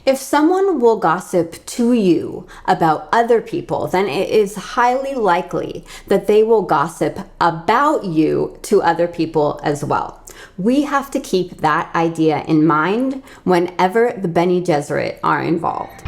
If someone will gossip to you about other people, then it is highly likely that they will gossip about you to other people as well. We have to keep that idea in mind whenever the Bene Gesserit are involved.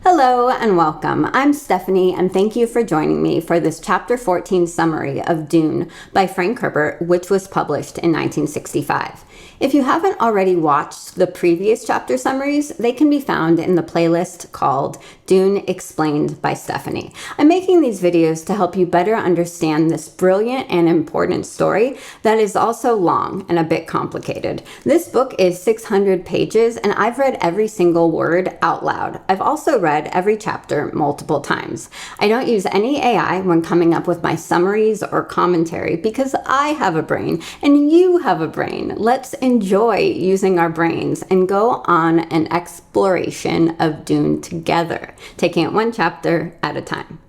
Hello and welcome. I'm Stephanie and thank you for joining me for this Chapter 14 summary of Dune by Frank Herbert, which was published in 1965. If you haven't already watched the previous chapter summaries, they can be found in the playlist called Dune Explained by Stephanie. I'm making these videos to help you better understand this brilliant and important story that is also long and a bit complicated. This book is 600 pages and I've read every single word out loud. I've also read every chapter multiple times. I don't use any AI when coming up with my summaries or commentary because I have a brain and you have a brain. Let's enjoy using our brains and go on an exploration of Dune together, taking it one chapter at a time.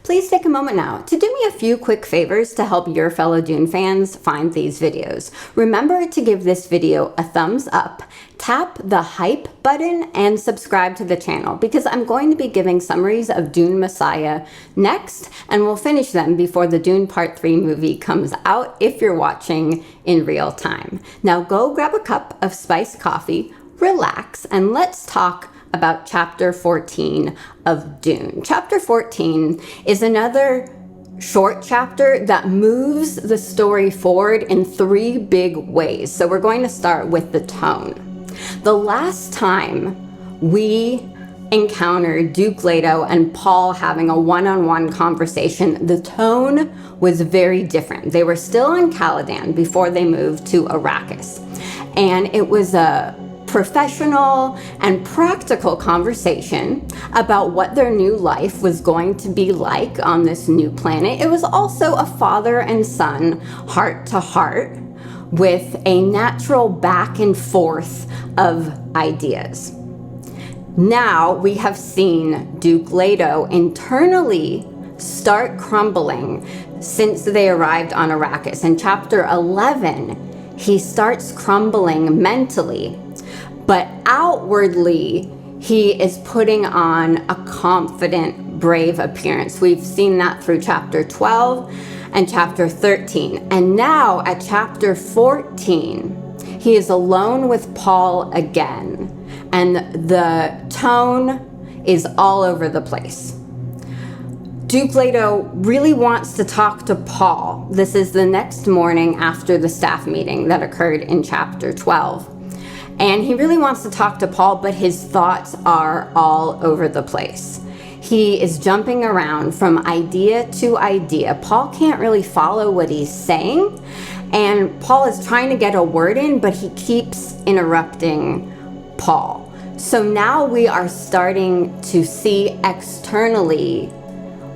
Please take a moment now to do me a few quick favors to help your fellow Dune fans find these videos. Remember to give this video a thumbs up, tap the hype button, and subscribe to the channel because I'm going to be giving summaries of Dune Messiah next, and we'll finish them before the Dune Part 3 movie comes out if you're watching in real time. Now go grab a cup of spiced coffee, relax, and let's talk about Chapter 14 of Dune. Chapter 14 is another short chapter that moves the story forward in three big ways. So we're going to start with the tone. The last time we encountered Duke Leto and Paul having a one-on-one conversation, the tone was very different. They were still on Caladan before they moved to Arrakis. And it was a professional and practical conversation about what their new life was going to be like on this new planet. It was also a father and son heart to heart with a natural back and forth of ideas. Now we have seen Duke Leto internally start crumbling since they arrived on Arrakis. In Chapter 11, he starts crumbling mentally, but outwardly, he is putting on a confident, brave appearance. We've seen that through Chapter 12 and Chapter 13. And now at Chapter 14, he is alone with Paul again. And the tone is all over the place. Duke Leto really wants to talk to Paul. This is the next morning after the staff meeting that occurred in Chapter 12. And he really wants to talk to Paul, but his thoughts are all over the place. He is jumping around from idea to idea. Paul can't really follow what he's saying, and Paul is trying to get a word in, but he keeps interrupting Paul. So now we are starting to see externally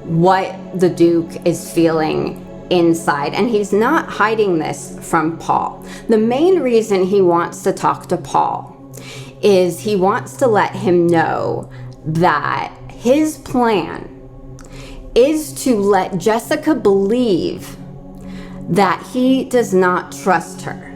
what the Duke is feeling inside, and he's not hiding this from Paul. The main reason he wants to talk to Paul is he wants to let him know that his plan is to let Jessica believe that he does not trust her,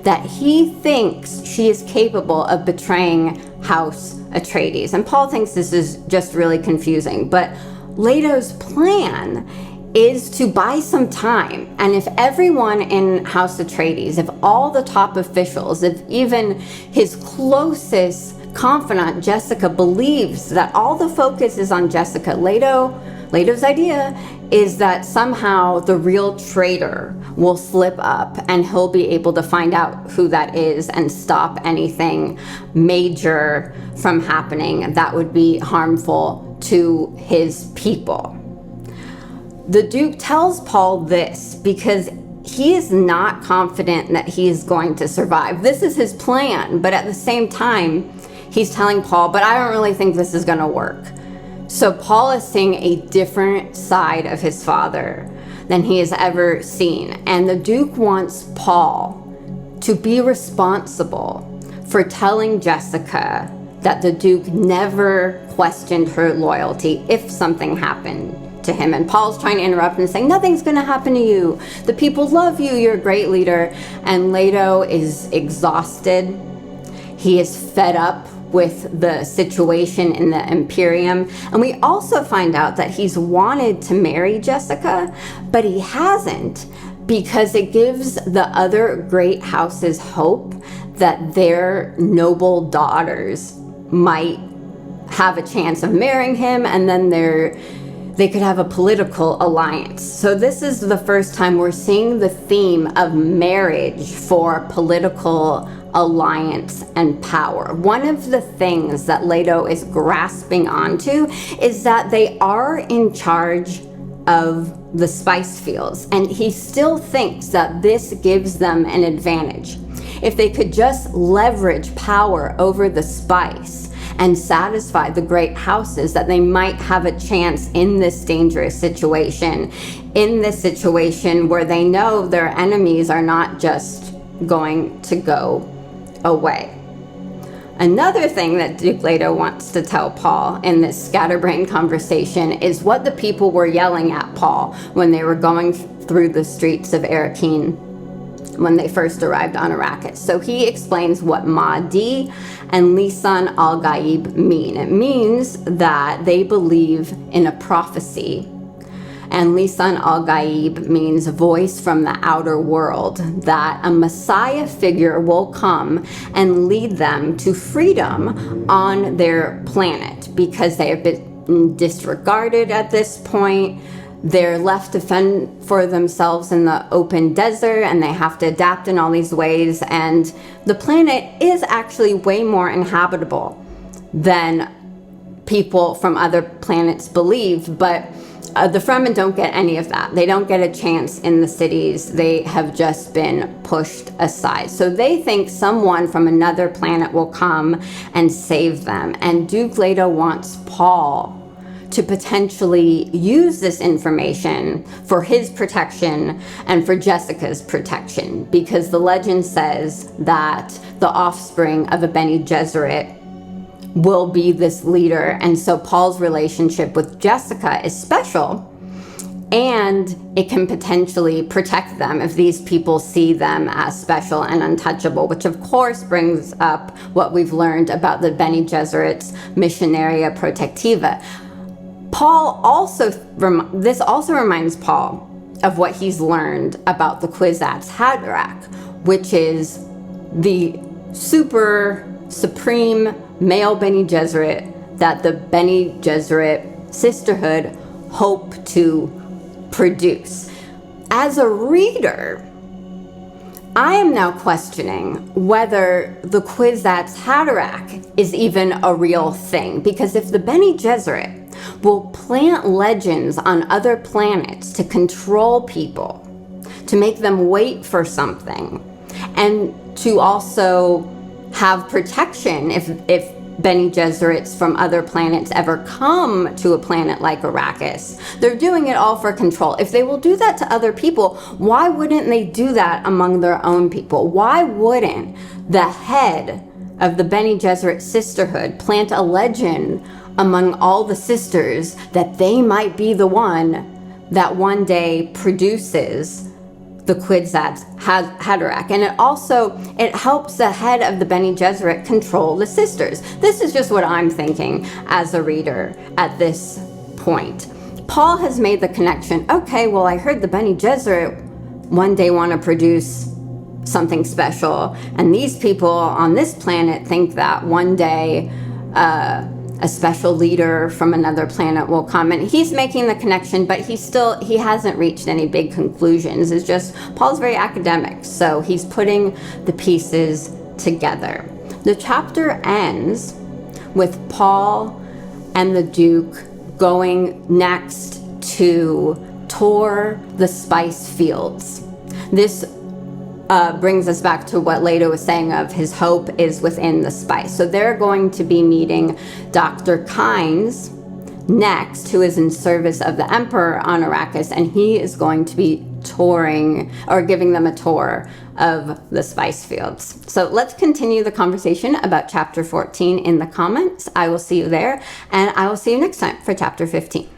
that he thinks she is capable of betraying House Atreides. And Paul thinks this is just really confusing, but Leto's plan is to buy some time. And if everyone in House Atreides, if all the top officials, if even his closest confidant, Jessica, believes that all the focus is on Jessica, Leto's idea is that somehow the real traitor will slip up and he'll be able to find out who that is and stop anything major from happening that would be harmful to his people. The Duke tells Paul this because he is not confident that he is going to survive. This is his plan, but at the same time, he's telling Paul, but I don't really think this is going to work. So Paul is seeing a different side of his father than he has ever seen. And the Duke wants Paul to be responsible for telling Jessica that the Duke never questioned her loyalty if something happened to him. And Paul's trying to interrupt and saying, nothing's going to happen to you. The people love you. You're a great leader. And Leto is exhausted. He is fed up with the situation in the Imperium. And we also find out that he's wanted to marry Jessica, but he hasn't, because it gives the other great houses hope that their noble daughters might have a chance of marrying him, and then they could have a political alliance. So this is the first time we're seeing the theme of marriage for political alliance and power. One of the things that Leto is grasping onto is that they are in charge of the spice fields, and he still thinks that this gives them an advantage. If they could just leverage power over the spice and satisfy the great houses, that they might have a chance in this dangerous situation, in this situation where they know their enemies are not just going to go away. Another thing that Duke Leto wants to tell Paul in this scatterbrained conversation is what the people were yelling at Paul when they were going through the streets of Arrakis when they first arrived on Arrakis. So he explains what Mahdi and Lisan al-Gaib mean. It means that they believe in a prophecy. And Lisan al-Gaib means voice from the outer world, that a Messiah figure will come and lead them to freedom on their planet, because they have been disregarded at this point. They're left to fend for themselves in the open desert, and they have to adapt in all these ways. And the planet is actually way more inhabitable than people from other planets believe, but the Fremen don't get any of that. They don't get a chance in the cities. They have just been pushed aside. So they think someone from another planet will come and save them. And Duke Leto wants Paul to potentially use this information for his protection and for Jessica's protection, because the legend says that the offspring of a Bene Gesserit will be this leader. And so Paul's relationship with Jessica is special, and it can potentially protect them if these people see them as special and untouchable, which of course brings up what we've learned about the Bene Gesserit's Missionaria Protectiva. This also reminds Paul of what he's learned about the Kwisatz Haderach, which is the supreme male Bene Gesserit that the Bene Gesserit sisterhood hope to produce. As a reader, I am now questioning whether the Kwisatz Haderach is even a real thing, because if the Bene Gesserit will plant legends on other planets to control people, to make them wait for something, and to also have protection if Bene Gesserits from other planets ever come to a planet like Arrakis. They're doing it all for control. If they will do that to other people, why wouldn't they do that among their own people? Why wouldn't the head of the Bene Gesserit sisterhood plant a legend among all the sisters that they might be the one that one day produces the Kwisatz Haderach? And it helps the head of the Bene Gesserit control the sisters. This is just what I'm thinking as a reader at this point. Paul has made the connection. Okay, well, I heard the Bene Gesserit one day want to produce something special, and these people on this planet think that one day a special leader from another planet will come. And he's making the connection, but he hasn't reached any big conclusions. It's just, Paul's very academic, so he's putting the pieces together. The chapter ends with Paul and the Duke going next to tour the spice fields. This brings us back to what Leto was saying of his hope is within the spice. So they're going to be meeting Dr. Kynes next, who is in service of the Emperor on Arrakis, and he is going to be touring or giving them a tour of the spice fields. So let's continue the conversation about chapter 14 in the comments. I will see you there, and I will see you next time for chapter 15.